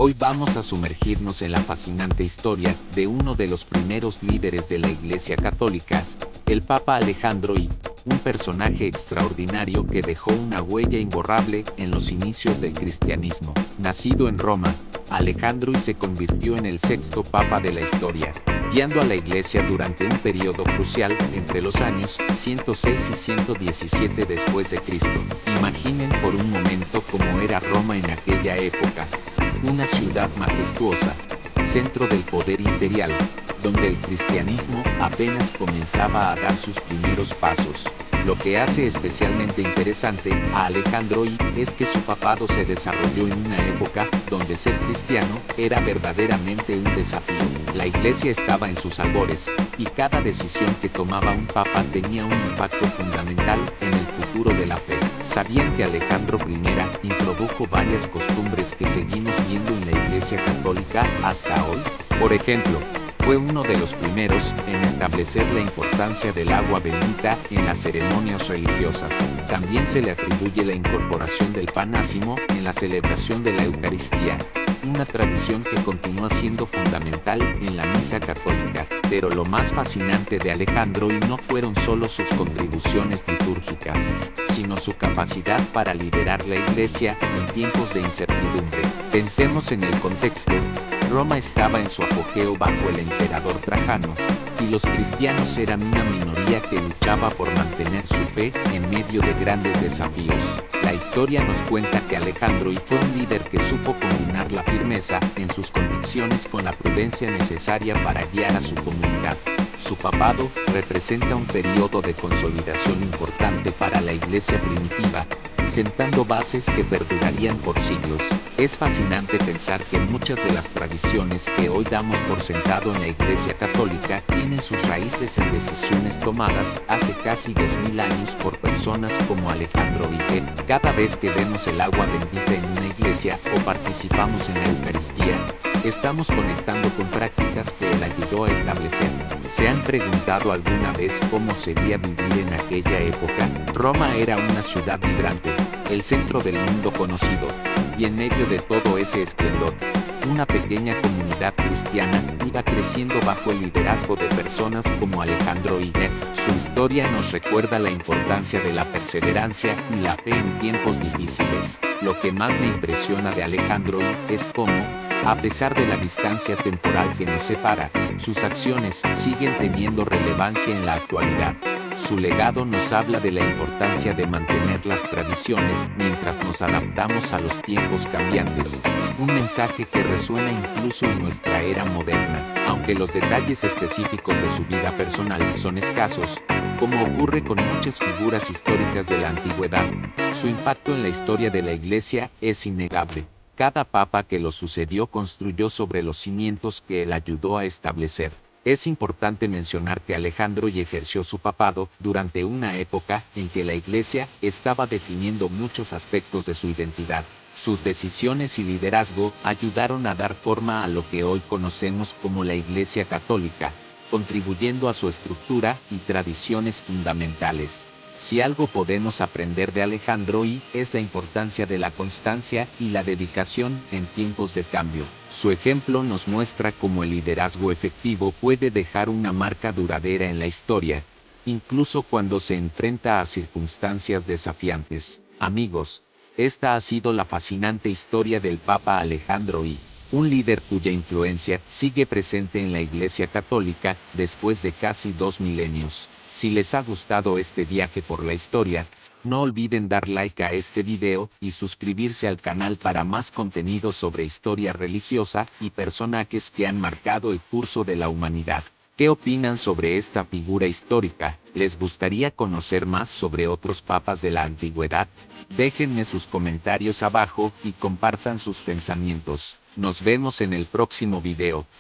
Hoy vamos a sumergirnos en la fascinante historia de uno de los primeros líderes de la Iglesia Católica, el Papa Alejandro I, un personaje extraordinario que dejó una huella imborrable en los inicios del cristianismo. Nacido en Roma, Alejandro I se convirtió en el sexto Papa de la historia, guiando a la Iglesia durante un periodo crucial entre los años 106 y 117 después de Cristo. Imaginen por un momento cómo era Roma en aquella época. Una ciudad majestuosa, centro del poder imperial, donde el cristianismo apenas comenzaba a dar sus primeros pasos. Lo que hace especialmente interesante a Alejandro I es que su papado se desarrolló en una época donde ser cristiano era verdaderamente un desafío. La Iglesia estaba en sus albores, y cada decisión que tomaba un papa tenía un impacto fundamental en el futuro de la fe. ¿Sabían que Alejandro I introdujo varias costumbres que seguimos viendo en la Iglesia Católica hasta hoy? Por ejemplo, fue uno de los primeros en establecer la importancia del agua bendita en las ceremonias religiosas. También se le atribuye la incorporación del pan ácimo en la celebración de la Eucaristía, una tradición que continúa siendo fundamental en la misa católica. Pero lo más fascinante de Alejandro I no fueron solo sus contribuciones litúrgicas, sino su capacidad para liderar la Iglesia en tiempos de incertidumbre. Pensemos en el contexto. Roma estaba en su apogeo bajo el emperador Trajano, y los cristianos eran una minoría que luchaba por mantener su fe en medio de grandes desafíos. La historia nos cuenta que Alejandro I fue un líder que supo combinar la firmeza en sus convicciones con la prudencia necesaria para guiar a su comunidad. Su papado representa un periodo de consolidación importante para la Iglesia primitiva, sentando bases que perdurarían por siglos. Es fascinante pensar que muchas de las tradiciones que hoy damos por sentado en la Iglesia Católica tienen sus raíces en decisiones tomadas hace casi 2000 años por personas como Alejandro I. Cada vez que vemos el agua bendita en una iglesia o participamos en la Eucaristía, estamos conectando con prácticas que él ayudó a establecer. ¿Se han preguntado alguna vez cómo sería vivir en aquella época? Roma era una ciudad vibrante, el centro del mundo conocido, y en medio de todo ese esplendor, una pequeña comunidad cristiana iba creciendo bajo el liderazgo de personas como Alejandro I. Su historia nos recuerda la importancia de la perseverancia y la fe en tiempos difíciles. Lo que más me impresiona de Alejandro I es cómo, a pesar de la distancia temporal que nos separa, sus acciones siguen teniendo relevancia en la actualidad. Su legado nos habla de la importancia de mantener las tradiciones mientras nos adaptamos a los tiempos cambiantes. Un mensaje que resuena incluso en nuestra era moderna, aunque los detalles específicos de su vida personal son escasos, como ocurre con muchas figuras históricas de la antigüedad. Su impacto en la historia de la Iglesia es innegable. Cada papa que lo sucedió construyó sobre los cimientos que él ayudó a establecer. Es importante mencionar que Alejandro I ejerció su papado durante una época en que la Iglesia estaba definiendo muchos aspectos de su identidad. Sus decisiones y liderazgo ayudaron a dar forma a lo que hoy conocemos como la Iglesia Católica, contribuyendo a su estructura y tradiciones fundamentales. Si algo podemos aprender de Alejandro I es la importancia de la constancia y la dedicación en tiempos de cambio. Su ejemplo nos muestra cómo el liderazgo efectivo puede dejar una marca duradera en la historia, incluso cuando se enfrenta a circunstancias desafiantes. Amigos, esta ha sido la fascinante historia del Papa Alejandro I, un líder cuya influencia sigue presente en la Iglesia Católica después de casi 2 milenios. Si les ha gustado este viaje por la historia, no olviden dar like a este video y suscribirse al canal para más contenido sobre historia religiosa y personajes que han marcado el curso de la humanidad. ¿Qué opinan sobre esta figura histórica? ¿Les gustaría conocer más sobre otros papas de la antigüedad? Déjenme sus comentarios abajo y compartan sus pensamientos. Nos vemos en el próximo video.